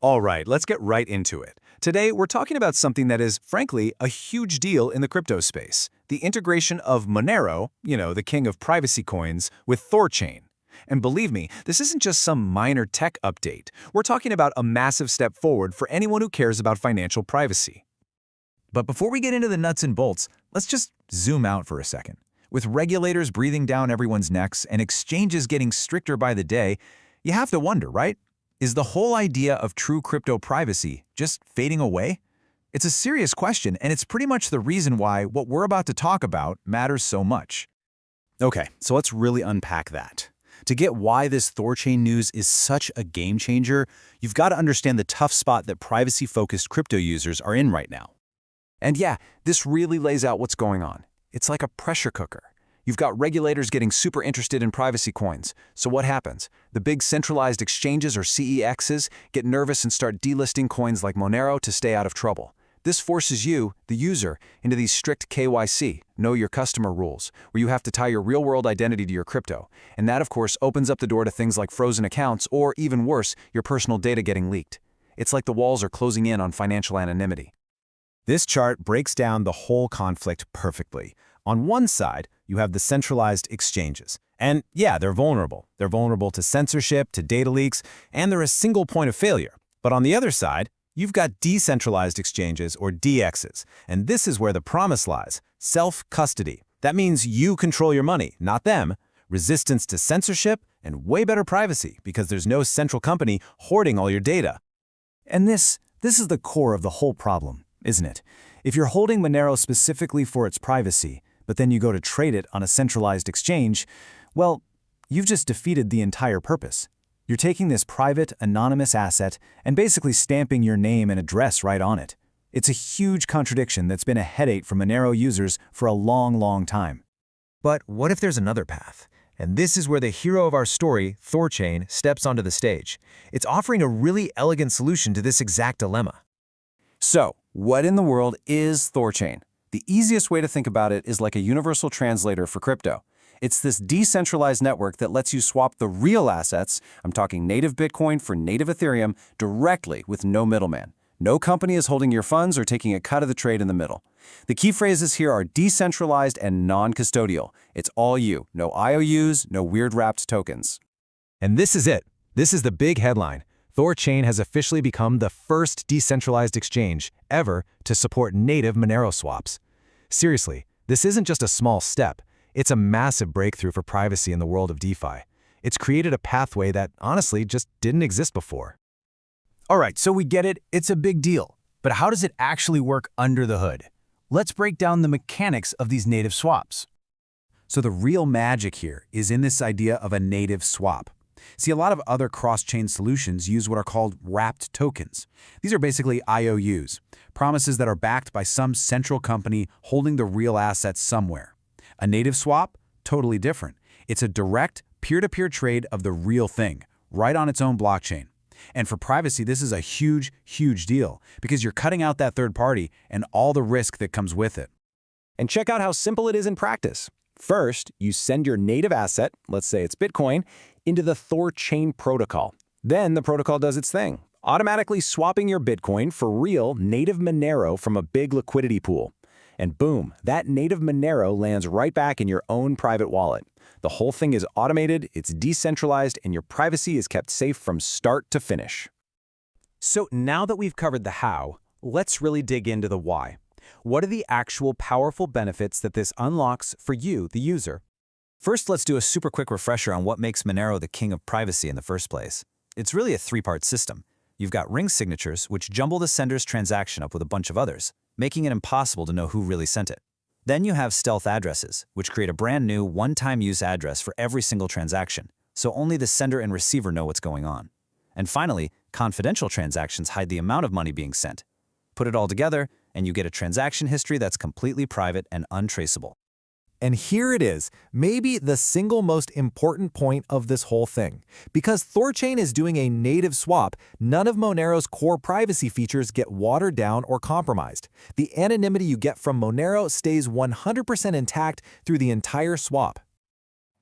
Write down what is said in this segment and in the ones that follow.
All right, let's get right into it. Today, we're talking about something that is, frankly, a huge deal in the crypto space, the integration of Monero, the king of privacy coins, with THORChain. And believe me, this isn't just some minor tech update. We're talking about a massive step forward for anyone who cares about financial privacy. But before we get into the nuts and bolts, let's just zoom out for a second. With regulators breathing down everyone's necks and exchanges getting stricter by the day, you have to wonder, right? Is the whole idea of true crypto privacy just fading away? It's a serious question, and it's pretty much the reason why what we're about to talk about matters so much. Okay, so let's really unpack that. To get why this THORChain news is such a game changer, you've got to understand the tough spot that privacy-focused crypto users are in right now. And yeah, this really lays out what's going on. It's like a pressure cooker. You've got regulators getting super interested in privacy coins. So what happens? The big centralized exchanges, or CEXs, get nervous and start delisting coins like Monero to stay out of trouble. This forces you, the user, into these strict KYC, know your customer rules, where you have to tie your real-world identity to your crypto. And that, of course, opens up the door to things like frozen accounts or, even worse, your personal data getting leaked. It's like the walls are closing in on financial anonymity. This chart breaks down the whole conflict perfectly. On one side, you have the centralized exchanges. And yeah, they're vulnerable. They're vulnerable to censorship, to data leaks, and they're a single point of failure. But on the other side, you've got decentralized exchanges, or DXs. And this is where the promise lies: self-custody. That means you control your money, not them. Resistance to censorship, and way better privacy because there's no central company hoarding all your data. And this is the core of the whole problem, isn't it? If you're holding Monero specifically for its privacy, but then you go to trade it on a centralized exchange, well, you've just defeated the entire purpose. You're taking this private, anonymous asset and basically stamping your name and address right on it. It's a huge contradiction that's been a headache for Monero users for a long, long time. But what if there's another path? And this is where the hero of our story, THORChain, steps onto the stage. It's offering a really elegant solution to this exact dilemma. So, what in the world is THORChain? The easiest way to think about it is like a universal translator for crypto. It's this decentralized network that lets you swap the real assets, I'm talking native Bitcoin for native Ethereum, directly with no middleman. No company is holding your funds or taking a cut of the trade in the middle. The key phrases here are decentralized and non-custodial. It's all you. No IOUs, no weird wrapped tokens. And this is it. This is the big headline. THORChain has officially become the first decentralized exchange ever to support native Monero swaps. Seriously, this isn't just a small step. It's a massive breakthrough for privacy in the world of DeFi. It's created a pathway that, honestly, just didn't exist before. All right, so we get it. It's a big deal. But how does it actually work under the hood? Let's break down the mechanics of these native swaps. So the real magic here is in this idea of a native swap. See, a lot of other cross-chain solutions use what are called wrapped tokens. These are basically IOUs, promises that are backed by some central company holding the real assets somewhere. A native swap? Totally different. It's a direct, peer-to-peer trade of the real thing, right on its own blockchain. And for privacy, this is a huge, huge deal because you're cutting out that third party and all the risk that comes with it. And check out how simple it is in practice. First, you send your native asset, let's say it's Bitcoin, into the THORChain protocol. Then the protocol does its thing, automatically swapping your Bitcoin for real native Monero from a big liquidity pool. And boom, that native Monero lands right back in your own private wallet. The whole thing is automated, it's decentralized, and your privacy is kept safe from start to finish. So now that we've covered the how, let's really dig into the why. What are the actual powerful benefits that this unlocks for you, the user? First, let's do a super quick refresher on what makes Monero the king of privacy in the first place. It's really a three-part system. You've got ring signatures, which jumble the sender's transaction up with a bunch of others, making it impossible to know who really sent it. Then you have stealth addresses, which create a brand new one-time use address for every single transaction, so only the sender and receiver know what's going on. And finally, confidential transactions hide the amount of money being sent. Put it all together, and you get a transaction history that's completely private and untraceable. And here it is, maybe the single most important point of this whole thing. Because THORChain is doing a native swap, none of Monero's core privacy features get watered down or compromised. The anonymity you get from Monero stays 100% intact through the entire swap.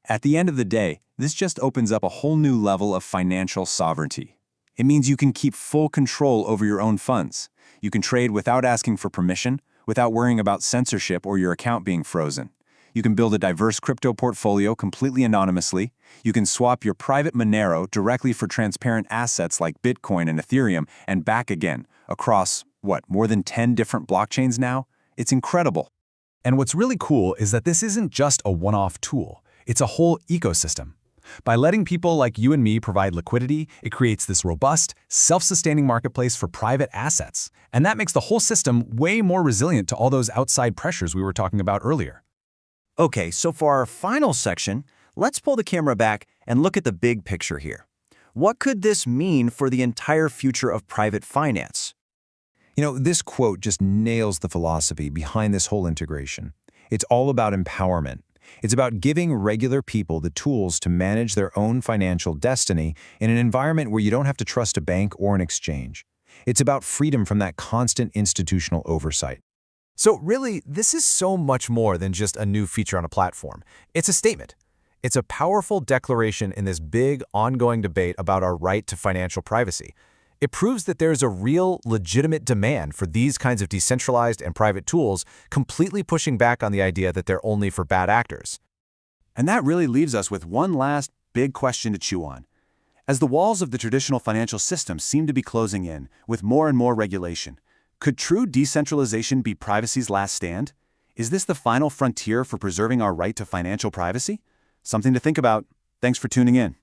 At the end of the day, this just opens up a whole new level of financial sovereignty. It means you can keep full control over your own funds. You can trade without asking for permission, without worrying about censorship or your account being frozen. You can build a diverse crypto portfolio completely anonymously. You can swap your private Monero directly for transparent assets like Bitcoin and Ethereum and back again across, more than 10 different blockchains now? It's incredible. And what's really cool is that this isn't just a one-off tool. It's a whole ecosystem. By letting people like you and me provide liquidity, it creates this robust, self-sustaining marketplace for private assets. And that makes the whole system way more resilient to all those outside pressures we were talking about earlier. Okay, so for our final section, let's pull the camera back and look at the big picture here. What could this mean for the entire future of private finance? This quote just nails the philosophy behind this whole integration. It's all about empowerment. It's about giving regular people the tools to manage their own financial destiny in an environment where you don't have to trust a bank or an exchange. It's about freedom from that constant institutional oversight. So really, this is so much more than just a new feature on a platform. It's a statement. It's a powerful declaration in this big, ongoing debate about our right to financial privacy. It proves that there's a real, legitimate demand for these kinds of decentralized and private tools, completely pushing back on the idea that they're only for bad actors. And that really leaves us with one last big question to chew on. As the walls of the traditional financial system seem to be closing in, with more and more regulation, could true decentralization be privacy's last stand? Is this the final frontier for preserving our right to financial privacy? Something to think about. Thanks for tuning in.